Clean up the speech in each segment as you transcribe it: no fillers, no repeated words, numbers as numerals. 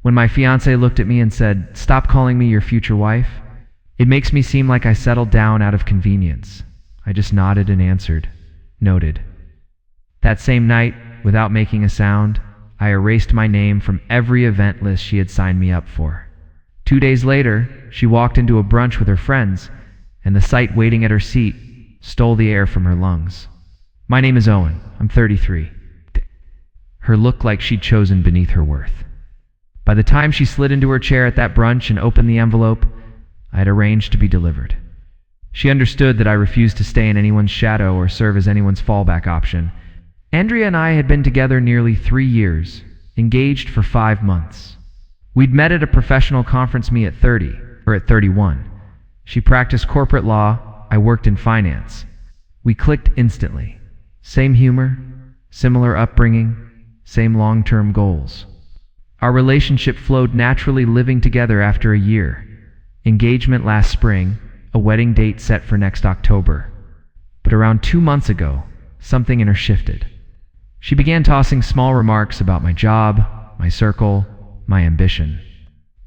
When my fiancé looked at me and said, "Stop calling me your future wife," it makes me seem like I settled down out of convenience. I just nodded and answered, "Noted." That same night, without making a sound, I erased my name from every event list she had signed me up for. 2 days later, she walked into a brunch with her friends, and the sight waiting at her seat stole the air from her lungs. "My name is Owen. I'm 33. Her look like she'd chosen beneath her worth. By the time she slid into her chair at that brunch and opened the envelope, I had arranged to be delivered. She understood that I refused to stay in anyone's shadow or serve as anyone's fallback option. Andrea and I had been together nearly 3 years, engaged for 5 months. We'd met at a professional conference me at 31. She practiced corporate law, I worked in finance. We clicked instantly. Same humor, similar upbringing, same long-term goals. Our relationship flowed naturally, living together after a year. Engagement last spring, a wedding date set for next October. But around 2 months ago, something in her shifted. She began tossing small remarks about my job, my circle, my ambition.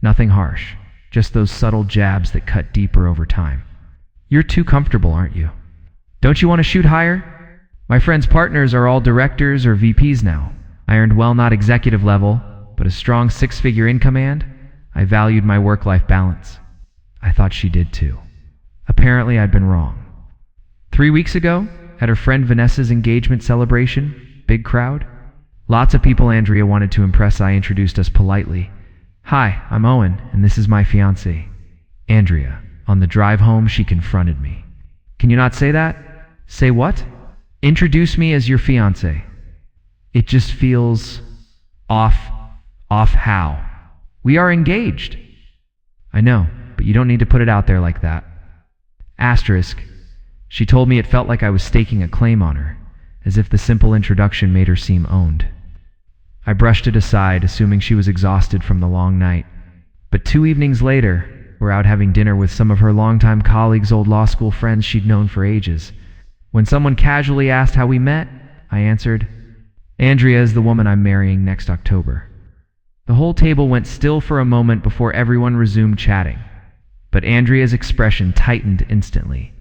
Nothing harsh, just those subtle jabs that cut deeper over time. "You're too comfortable, aren't you? Don't you want to shoot higher? My friends' partners are all directors or VPs now. I earned well, not executive level, but a strong 6-figure income, and I valued my work-life balance." I thought she did too. Apparently, I'd been wrong. 3 weeks ago, at her friend Vanessa's engagement celebration, big crowd, lots of people Andrea wanted to impress. I introduced us politely. "Hi, I'm Owen, and this is my fiancé, Andrea." On the drive home, she confronted me. "Can you not say that?" "Say what?" "Introduce me as your fiancé. It just feels off." "Off how? We are engaged." "I know, but you don't need to put it out there like that." Asterisk. She told me it felt like I was staking a claim on her, as if the simple introduction made her seem owned. I brushed it aside, assuming she was exhausted from the long night. But 2 evenings later, we're out having dinner with some of her longtime colleagues, old law school friends she'd known for ages. When someone casually asked how we met, I answered, "Andrea is the woman I'm marrying next October." The whole table went still for a moment before everyone resumed chatting. But Andrea's expression tightened instantly.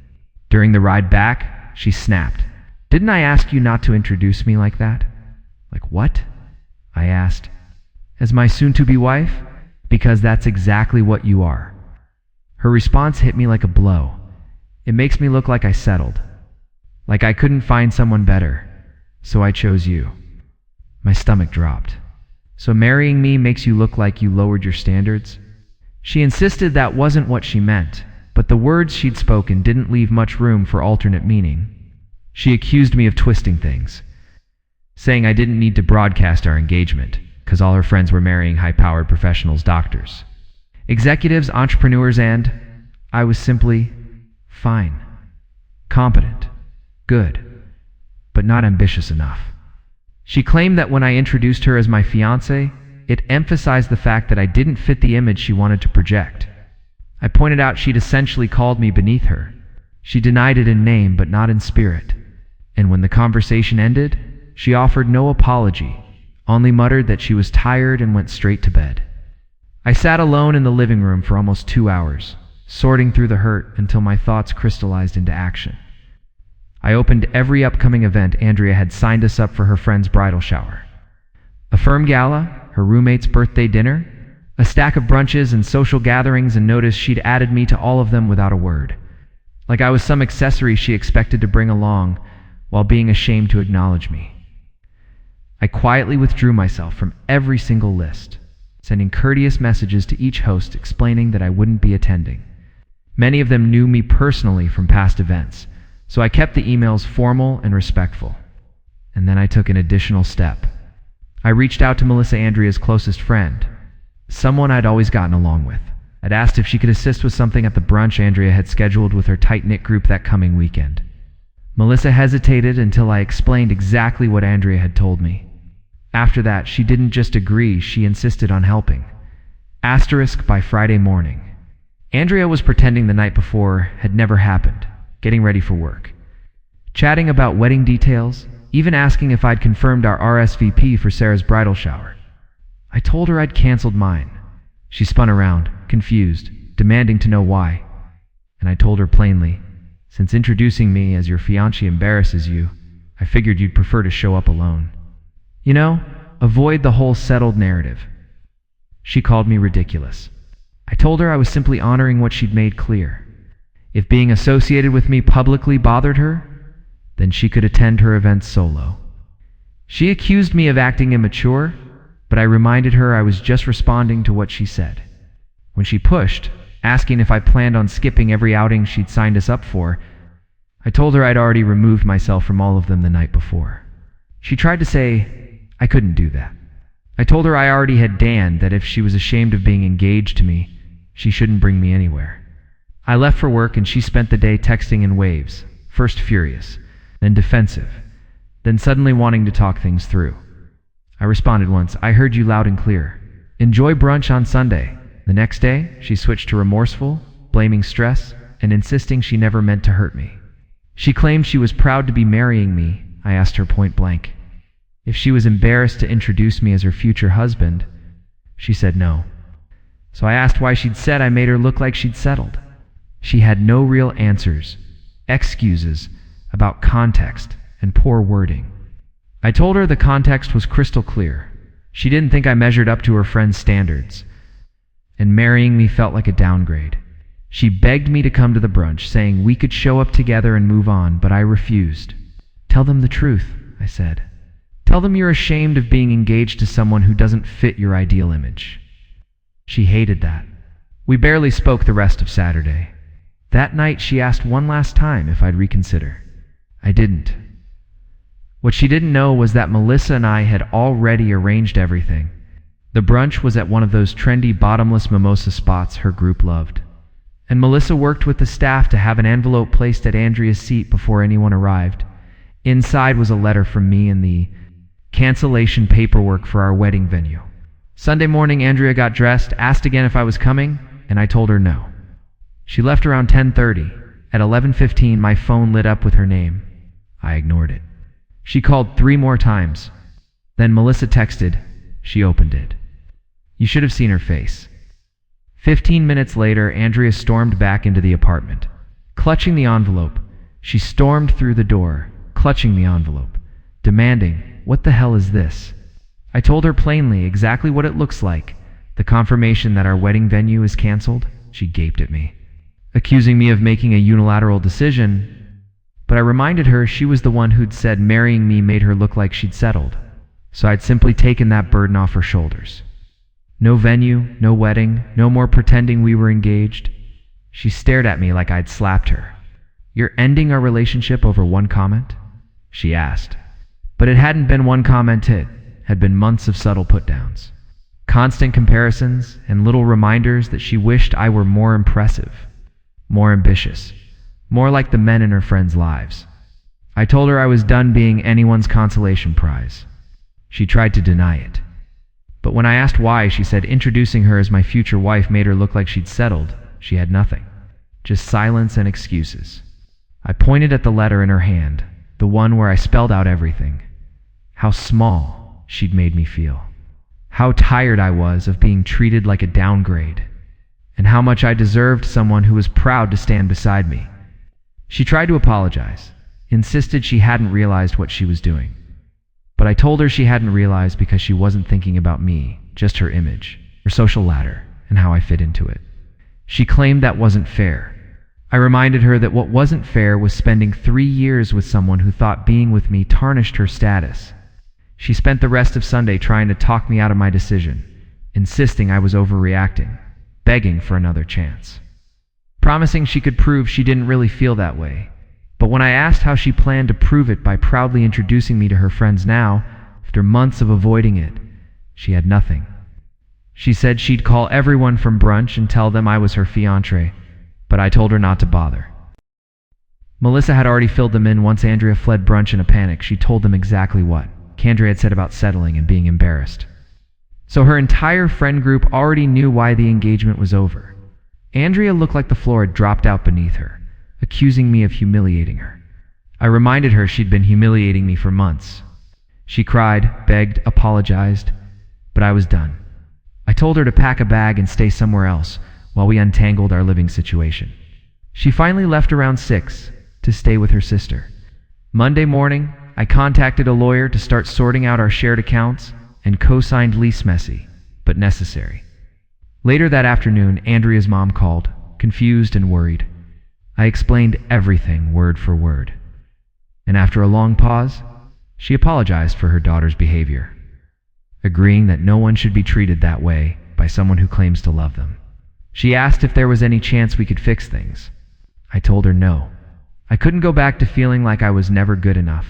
During the ride back, she snapped, "Didn't I ask you not to introduce me like that?" "Like what?" I asked. "As my soon-to-be wife? Because that's exactly what you are." Her response hit me like a blow. It makes me look like I settled. Like I couldn't find someone better, so I chose you. My stomach dropped. "So marrying me makes you look like you lowered your standards?" She insisted that wasn't what she meant, but the words she'd spoken didn't leave much room for alternate meaning. She accused me of twisting things, saying I didn't need to broadcast our engagement, because all her friends were marrying high-powered professionals, doctors, executives, entrepreneurs, and I was simply fine, competent, good, but not ambitious enough. She claimed that when I introduced her as my fiancé, it emphasized the fact that I didn't fit the image she wanted to project. I pointed out she'd essentially called me beneath her. She denied it in name, but not in spirit. And when the conversation ended, she offered no apology, only muttered that she was tired and went straight to bed. I sat alone in the living room for almost 2 hours, sorting through the hurt until my thoughts crystallized into action. I opened every upcoming event. Andrea had signed us up for her friend's bridal shower, a firm gala, her roommate's birthday dinner, a stack of brunches and social gatherings, and noticed she'd added me to all of them without a word. Like I was some accessory she expected to bring along while being ashamed to acknowledge me. I quietly withdrew myself from every single list, sending courteous messages to each host explaining that I wouldn't be attending. Many of them knew me personally from past events, so I kept the emails formal and respectful. And then I took an additional step. I reached out to Melissa, Andrea's closest friend, someone I'd always gotten along with. I'd asked if she could assist with something at the brunch Andrea had scheduled with her tight-knit group that coming weekend. Melissa hesitated until I explained exactly what Andrea had told me. After that, she didn't just agree, she insisted on helping. Asterisk by Friday morning. Andrea was pretending the night before had never happened, getting ready for work, chatting about wedding details, even asking if I'd confirmed our RSVP for Sarah's bridal shower. I told her I'd canceled mine. She spun around, confused, demanding to know why. And I told her plainly, since introducing me as your fiancé embarrasses you, I figured you'd prefer to show up alone. You know, avoid the whole settled narrative. She called me ridiculous. I told her I was simply honoring what she'd made clear. If being associated with me publicly bothered her, then she could attend her events solo. She accused me of acting immature, but I reminded her I was just responding to what she said. When she pushed, asking if I planned on skipping every outing she'd signed us up for, I told her I'd already removed myself from all of them the night before. She tried to say I couldn't do that. I told her I already had Dan, that if she was ashamed of being engaged to me, she shouldn't bring me anywhere. I left for work and she spent the day texting in waves, first furious, then defensive, then suddenly wanting to talk things through. I responded once, I heard you loud and clear. Enjoy brunch on Sunday. The next day, she switched to remorseful, blaming stress, and insisting she never meant to hurt me. She claimed she was proud to be marrying me. I asked her point blank if she was embarrassed to introduce me as her future husband. She said no. So I asked why she'd said I made her look like she'd settled. She had no real answers, excuses about context and poor wording. I told her the context was crystal clear. She didn't think I measured up to her friend's standards, and marrying me felt like a downgrade. She begged me to come to the brunch, saying we could show up together and move on, but I refused. Tell them the truth, I said. Tell them you're ashamed of being engaged to someone who doesn't fit your ideal image. She hated that. We barely spoke the rest of Saturday. That night she asked one last time if I'd reconsider. I didn't. What she didn't know was that Melissa and I had already arranged everything. The brunch was at one of those trendy bottomless mimosa spots her group loved. And Melissa worked with the staff to have an envelope placed at Andrea's seat before anyone arrived. Inside was a letter from me and the cancellation paperwork for our wedding venue. Sunday morning, Andrea got dressed, asked again if I was coming, and I told her no. She left around 10:30. At 11:15, my phone lit up with her name. I ignored it. She called 3 more times. Then Melissa texted. She opened it. You should have seen her face. 15 minutes later, Andrea stormed back into the apartment. Clutching the envelope, she stormed through the door, clutching the envelope, demanding, "What the hell is this?" I told her plainly exactly what it looks like, the confirmation that our wedding venue is canceled. She gaped at me, accusing me of making a unilateral decision, but I reminded her she was the one who'd said marrying me made her look like she'd settled, so I'd simply taken that burden off her shoulders. No venue, no wedding, no more pretending we were engaged. She stared at me like I'd slapped her. "You're ending our relationship over one comment?" she asked. But it hadn't been one comment, it had been months of subtle put-downs, constant comparisons, and little reminders that she wished I were more impressive, more ambitious, more like the men in her friends' lives. I told her I was done being anyone's consolation prize. She tried to deny it. But when I asked why, she said introducing her as my future wife made her look like she'd settled. She had nothing, just silence and excuses. I pointed at the letter in her hand, the one where I spelled out everything. How small she'd made me feel. How tired I was of being treated like a downgrade. And how much I deserved someone who was proud to stand beside me. She tried to apologize, insisted she hadn't realized what she was doing. But I told her she hadn't realized because she wasn't thinking about me, just her image, her social ladder, and how I fit into it. She claimed that wasn't fair. I reminded her that what wasn't fair was spending 3 years with someone who thought being with me tarnished her status. She spent the rest of Sunday trying to talk me out of my decision, insisting I was overreacting, begging for another chance, promising she could prove she didn't really feel that way. But when I asked how she planned to prove it by proudly introducing me to her friends now, after months of avoiding it, she had nothing. She said she'd call everyone from brunch and tell them I was her fiancé, but I told her not to bother. Melissa had already filled them in once Andrea fled brunch in a panic. She told them exactly what Andrea had said about settling and being embarrassed. So her entire friend group already knew why the engagement was over. Andrea looked like the floor had dropped out beneath her, accusing me of humiliating her. I reminded her she'd been humiliating me for months. She cried, begged, apologized, but I was done. I told her to pack a bag and stay somewhere else while we untangled our living situation. She finally left around 6 to stay with her sister. Monday morning, I contacted a lawyer to start sorting out our shared accounts and co-signed lease messy, but necessary. Later that afternoon, Andrea's mom called, confused and worried. I explained everything word for word. And after a long pause, she apologized for her daughter's behavior, agreeing that no one should be treated that way by someone who claims to love them. She asked if there was any chance we could fix things. I told her no. I couldn't go back to feeling like I was never good enough.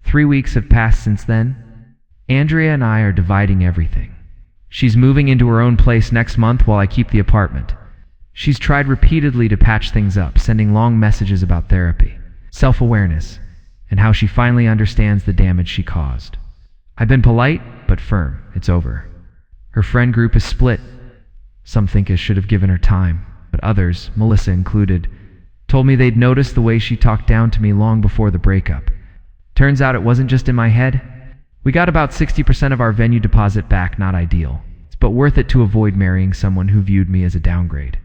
3 weeks have passed since then. Andrea and I are dividing everything. She's moving into her own place next month while I keep the apartment. She's tried repeatedly to patch things up, sending long messages about therapy, self-awareness, and how she finally understands the damage she caused. I've been polite, but firm. It's over. Her friend group is split. Some think I should have given her time, but others, Melissa included, told me they'd noticed the way she talked down to me long before the breakup. Turns out it wasn't just in my head. We got about 60% of our venue deposit back, not ideal, but worth it to avoid marrying someone who viewed me as a downgrade.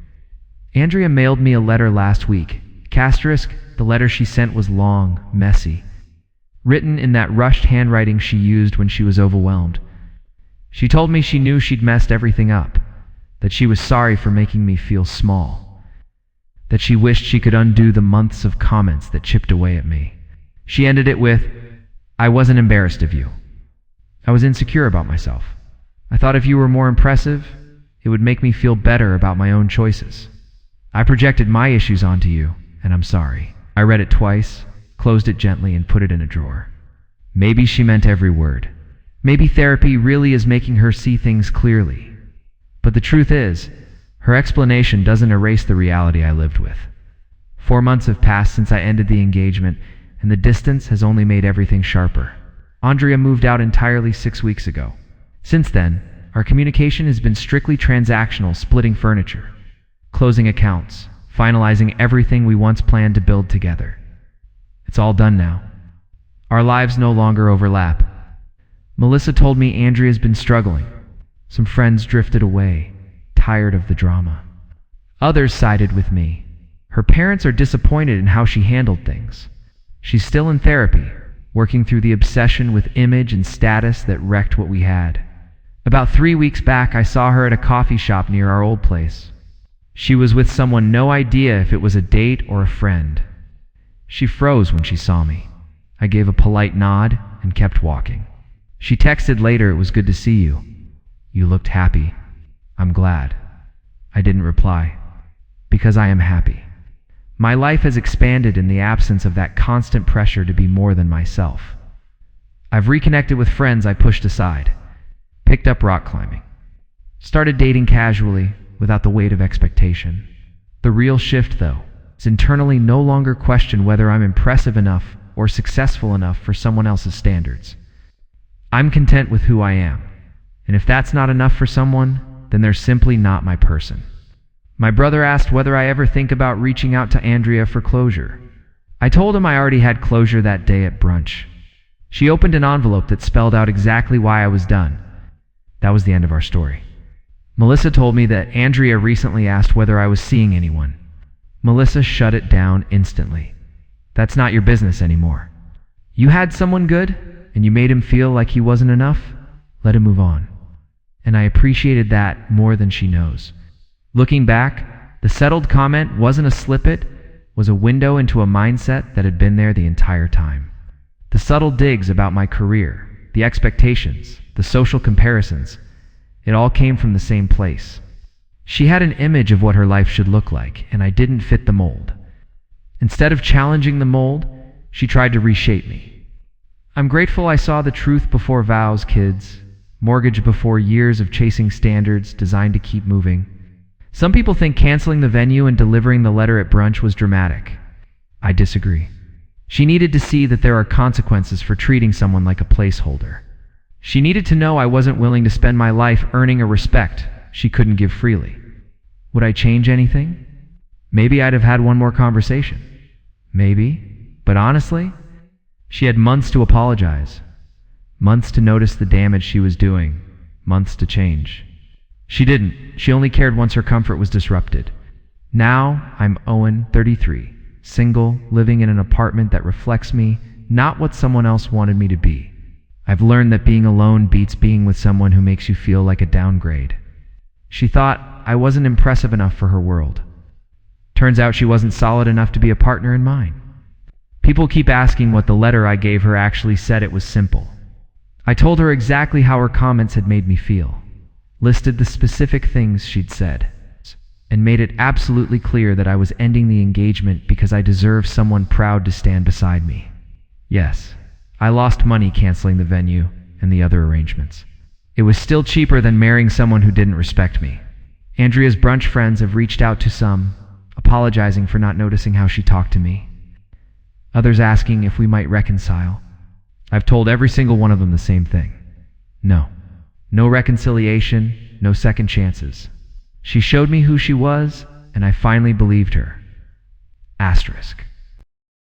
Andrea mailed me a letter last week. Asterisk, the letter she sent was long, messy, written in that rushed handwriting she used when she was overwhelmed. She told me she knew she'd messed everything up, that she was sorry for making me feel small, that she wished she could undo the months of comments that chipped away at me. She ended it with, "I wasn't embarrassed of you. I was insecure about myself. I thought if you were more impressive, it would make me feel better about my own choices. I projected my issues onto you, and I'm sorry." I read it twice, closed it gently, and put it in a drawer. Maybe she meant every word. Maybe therapy really is making her see things clearly. But the truth is, her explanation doesn't erase the reality I lived with. 4 months have passed since I ended the engagement, and the distance has only made everything sharper. Andrea moved out entirely 6 weeks ago. Since then, our communication has been strictly transactional, splitting furniture, closing accounts, finalizing everything we once planned to build together. It's all done now. Our lives no longer overlap. Melissa told me Andrea's been struggling. Some friends drifted away, tired of the drama. Others sided with me. Her parents are disappointed in how she handled things. She's still in therapy, working through the obsession with image and status that wrecked what we had. About 3 weeks back, I saw her at a coffee shop near our old place. She was with someone, no idea if it was a date or a friend. She froze when she saw me. I gave a polite nod and kept walking. She texted later, "It was good to see you. You looked happy. I'm glad." I didn't reply, because I am happy. My life has expanded in the absence of that constant pressure to be more than myself. I've reconnected with friends I pushed aside, picked up rock climbing, started dating casually without the weight of expectation. The real shift, though, is internally no longer question whether I'm impressive enough or successful enough for someone else's standards. I'm content with who I am, and if that's not enough for someone, then they're simply not my person. My brother asked whether I ever think about reaching out to Andrea for closure. I told him I already had closure that day at brunch. She opened an envelope that spelled out exactly why I was done. That was the end of our story. Melissa told me that Andrea recently asked whether I was seeing anyone. Melissa shut it down instantly. That's not your business anymore. You had someone good, and you made him feel like he wasn't enough? Let him move on. And I appreciated that more than she knows. Looking back, the settled comment wasn't a slip-it, was a window into a mindset that had been there the entire time. The subtle digs about my career, the expectations, the social comparisons, it all came from the same place. She had an image of what her life should look like, and I didn't fit the mold. Instead of challenging the mold, she tried to reshape me. I'm grateful I saw the truth before vows, kids. Mortgage before years of chasing standards designed to keep moving. Some people think canceling the venue and delivering the letter at brunch was dramatic. I disagree. She needed to see that there are consequences for treating someone like a placeholder. She needed to know I wasn't willing to spend my life earning a respect she couldn't give freely. Would I change anything? Maybe I'd have had one more conversation. Maybe. But honestly, she had months to apologize. Months to notice the damage she was doing. Months to change. She didn't. She only cared once her comfort was disrupted. Now, I'm Owen, 33, single, living in an apartment that reflects me, not what someone else wanted me to be. I've learned that being alone beats being with someone who makes you feel like a downgrade. She thought I wasn't impressive enough for her world. Turns out she wasn't solid enough to be a partner in mine. People keep asking what the letter I gave her actually said. It was simple. I told her exactly how her comments had made me feel, listed the specific things she'd said, and made it absolutely clear that I was ending the engagement because I deserved someone proud to stand beside me. Yes, I lost money canceling the venue and the other arrangements. It was still cheaper than marrying someone who didn't respect me. Andrea's brunch friends have reached out to some, apologizing for not noticing how she talked to me. Others asking if we might reconcile. I've told every single one of them the same thing. No. No reconciliation, no second chances. She showed me who she was, and I finally believed her. Asterisk.